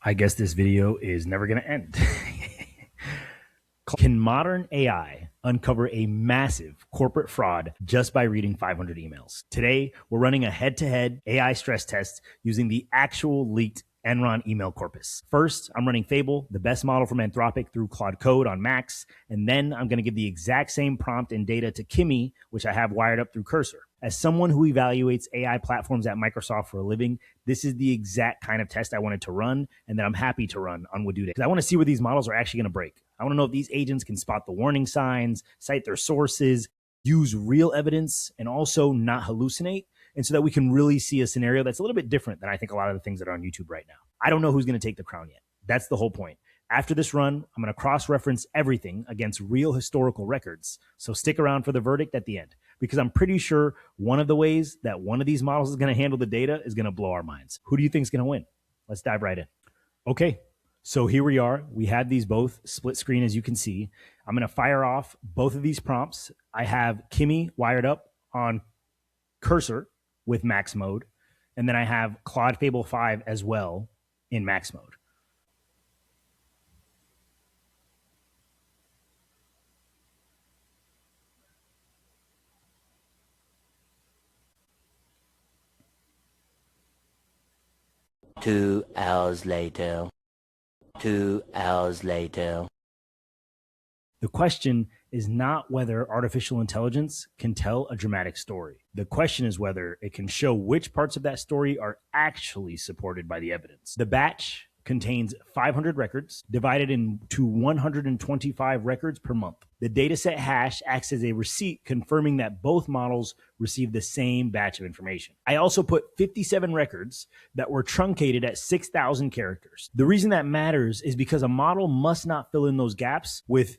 I guess this video is never going to end. Can modern AI uncover a massive corporate fraud just by reading 500 emails? Today, we're running a head-to-head AI stress test using the actual leaked Enron email corpus. First, I'm running Fable, the best model from Anthropic, through Claude Code on Macs, and then I'm going to give the exact same prompt and data to Kimi, which I have wired up through Cursor. As someone who evaluates AI platforms at Microsoft for a living, this is the exact kind of test I wanted to run and that I'm happy to run on Wadoo because I want to see where these models are actually going to break. I want to know if these agents can spot the warning signs, cite their sources, use real evidence, and also not hallucinate. And so that we can really see a scenario that's a little bit different than I think a lot of the things that are on YouTube right now. I don't know who's going to take the crown yet. That's the whole point. After this run, I'm going to cross-reference everything against real historical records. So stick around for the verdict at the end, because I'm pretty sure one of the ways that one of these models is going to handle the data is going to blow our minds. Who do you think is going to win? Let's dive right in. Okay, so here we are. We had these both split screen, as you can see. I'm going to fire off both of these prompts. I have Kimi wired up on Cursor with max mode, and then I have Claude Fable 5 as well in max mode. Two hours later. The question is not whether artificial intelligence can tell a dramatic story. The question is whether it can show which parts of that story are actually supported by the evidence. The batch contains 500 records divided into 125 records per month. The dataset hash acts as a receipt confirming that both models received the same batch of information. I also put 57 records that were truncated at 6,000 characters. The reason that matters is because a model must not fill in those gaps with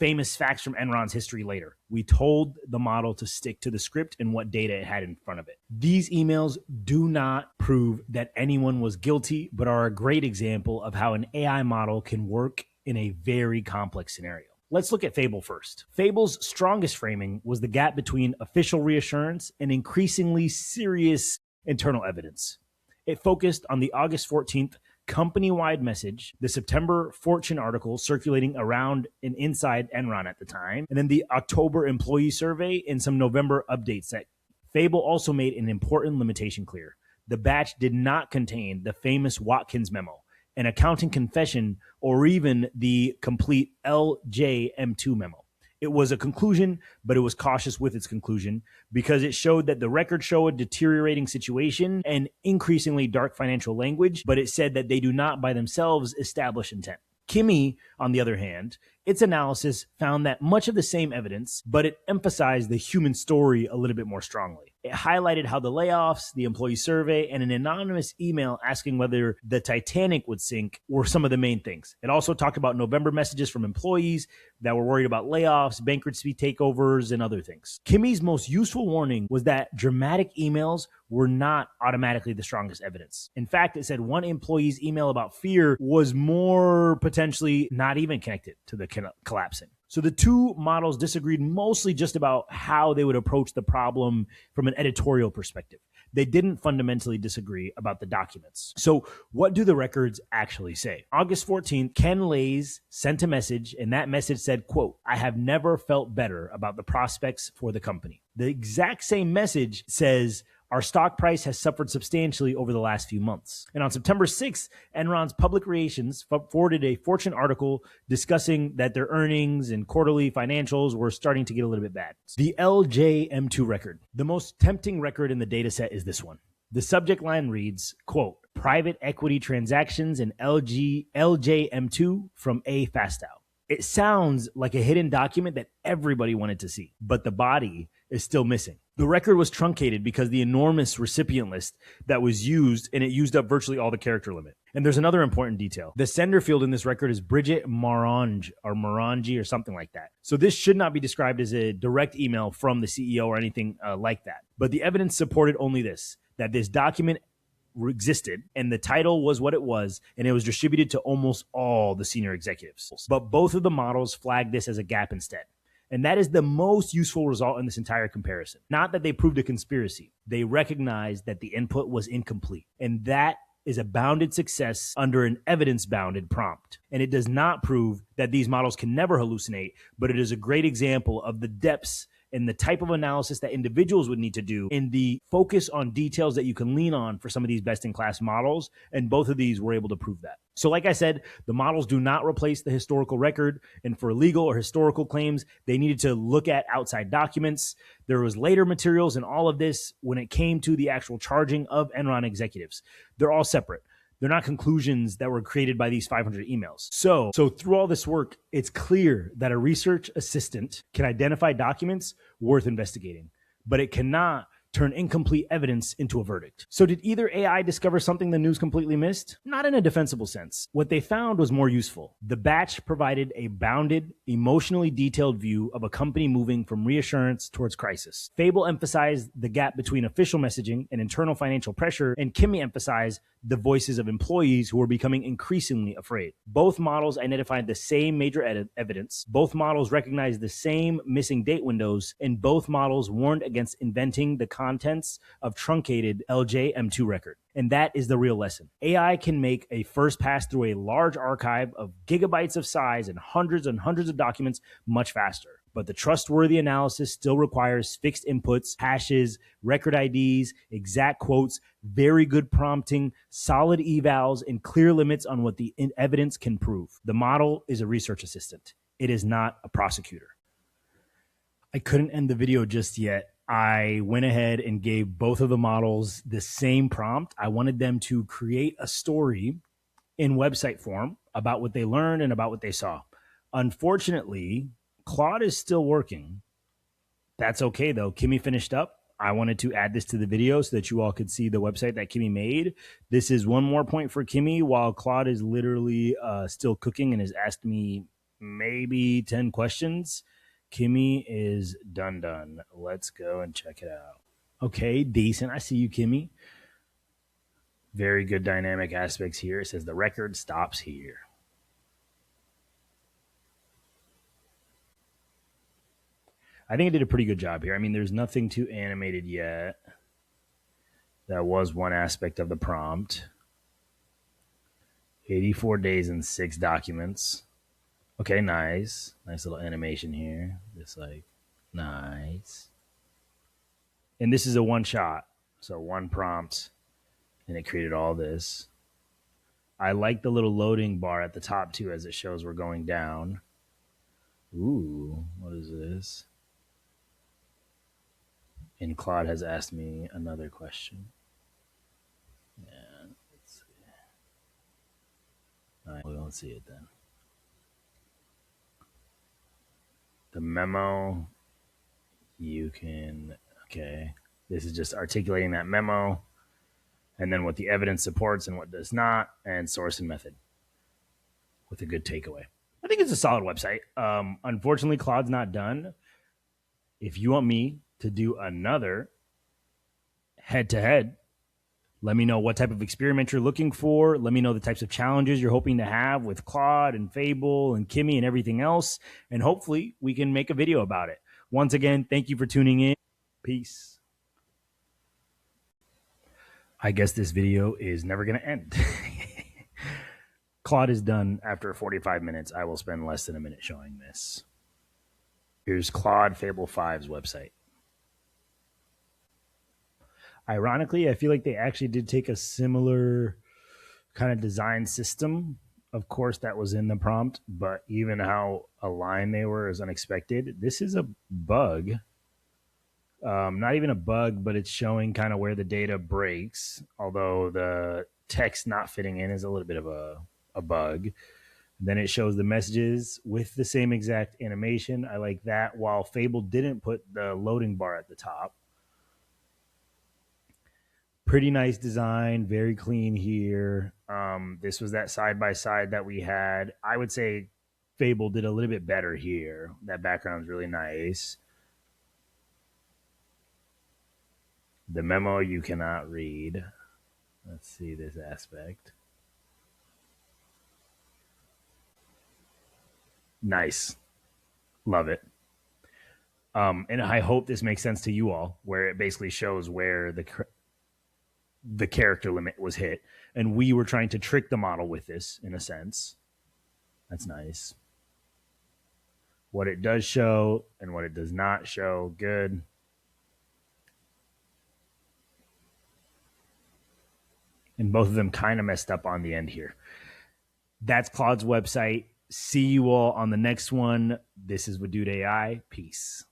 famous facts from Enron's history later. We told the model to stick to the script and what data it had in front of it. These emails do not prove that anyone was guilty, but are a great example of how an AI model can work in a very complex scenario. Let's look at Fable first. Fable's strongest framing was the gap between official reassurance and increasingly serious internal evidence. It focused on the August 14th company-wide message, the September Fortune article circulating around and inside Enron at the time, and then the October employee survey and some November updates. That Fable also made an important limitation clear. The batch did not contain the famous Watkins memo, an accounting confession, or even the complete LJM2 memo. It was a conclusion, but it was cautious with its conclusion because it showed that the records show a deteriorating situation and increasingly dark financial language, but it said that they do not by themselves establish intent. Kimi, on the other hand, its analysis found that much of the same evidence, but it emphasized the human story a little bit more strongly. It highlighted how the layoffs, the employee survey, and an anonymous email asking whether the Titanic would sink were some of the main things. It also talked about November messages from employees that were worried about layoffs, bankruptcy takeovers, and other things. Kimi's most useful warning was that dramatic emails were not automatically the strongest evidence. In fact, it said one employee's email about fear was more potentially not even connected to the collapsing. So the two models disagreed mostly just about how they would approach the problem from an editorial perspective. They didn't fundamentally disagree about the documents. So what do the records actually say? August 14th, Ken Lays sent a message, and that message said, quote, "I have never felt better about the prospects for the company." The exact same message says, "Our stock price has suffered substantially over the last few months." And on September 6th, Enron's public relations forwarded a Fortune article discussing that their earnings and quarterly financials were starting to get a little bit bad. The LJM2 record. The most tempting record in the data set is this one. The subject line reads, quote, "Private equity transactions in LJM2 from A Fastow." It sounds like a hidden document that everybody wanted to see, but the body is still missing. The record was truncated because the enormous recipient list that was used, and it used up virtually all the character limit. And there's another important detail. The sender field in this record is Bridget Morange or something like that. So this should not be described as a direct email from the CEO or anything like that. But the evidence supported only this, that this document existed and the title was what it was, and it was distributed to almost all the senior executives. But both of the models flagged this as a gap instead. And that is the most useful result in this entire comparison. Not that they proved a conspiracy. They recognized that the input was incomplete. And that is a bounded success under an evidence-bounded prompt. And it does not prove that these models can never hallucinate, but it is a great example of the depths and the type of analysis that individuals would need to do and the focus on details that you can lean on for some of these best-in-class models. And both of these were able to prove that. So like I said, the models do not replace the historical record. And for legal or historical claims, they needed to look at outside documents. There was later materials in all of this when it came to the actual charging of Enron executives. They're all separate. They're not conclusions that were created by these 500 emails. So through all this work, it's clear that a research assistant can identify documents worth investigating, but it cannot turn incomplete evidence into a verdict. So did either AI discover something the news completely missed? Not in a defensible sense. What they found was more useful. The batch provided a bounded, emotionally detailed view of a company moving from reassurance towards crisis. Fable emphasized the gap between official messaging and internal financial pressure, and Kimmy emphasized the voices of employees who were becoming increasingly afraid. Both models identified the same major evidence. Both models recognized the same missing date windows, and both models warned against inventing the contents of truncated LJM2 record. And that is the real lesson. AI can make a first pass through a large archive of gigabytes of size and hundreds of documents much faster. But the trustworthy analysis still requires fixed inputs, hashes, record IDs, exact quotes, very good prompting, solid evals, and clear limits on what the evidence can prove. The model is a research assistant. It is not a prosecutor. I couldn't end the video just yet. I went ahead and gave both of the models the same prompt. I wanted them to create a story in website form about what they learned and about what they saw. Unfortunately, Claude is still working. That's okay, though. Kimmy finished up. I wanted to add this to the video so that you all could see the website that Kimmy made. This is one more point for Kimmy while Claude is literally still cooking and has asked me maybe 10 questions. Kimmy is done. Let's go and check it out. Okay, decent. I see you, Kimmy. Very good dynamic aspects here. It says the record stops here. I think it did a pretty good job here. I mean, there's nothing too animated yet. That was one aspect of the prompt. 84 days and 6 documents. Okay, nice. Nice little animation here. Just like, nice. And this is a one shot. So one prompt, and it created all this. I like the little loading bar at the top, too, as it shows we're going down. Ooh, what is this? And Claude has asked me another question. Yeah, let's see. All right, we won't see it then. The memo, you can, okay. This is just articulating that memo, and then what the evidence supports and what does not, and source and method with a good takeaway. I think it's a solid website. Unfortunately, Claude's not done. If you want me to do another head-to-head, let me know what type of experiment you're looking for. Let me know the types of challenges you're hoping to have with Claude and Fable and Kimmy and everything else. And hopefully we can make a video about it. Once again, thank you for tuning in. Peace. I guess this video is never going to end. Claude is done after 45 minutes. I will spend less than a minute showing this. Here's Claude Fable 5's website. Ironically, I feel like they actually did take a similar kind of design system. Of course, that was in the prompt, but even how aligned they were is unexpected. This is a bug. Not even a bug, but it's showing kind of where the data breaks, although the text not fitting in is a little bit of a bug. Then it shows the messages with the same exact animation. I like that, while Fable didn't put the loading bar at the top. Pretty nice design, very clean here. This was that side-by-side that we had. I would say Fable did a little bit better here. That background's really nice. The memo you cannot read. Let's see this aspect. Nice. Love it. And I hope this makes sense to you all, where it basically shows where the the character limit was hit. And we were trying to trick the model with this, in a sense. That's nice. What it does show and what it does not show. Good. And both of them kind of messed up on the end here. That's Claude's website. See you all on the next one. This is Wadude AI. Peace.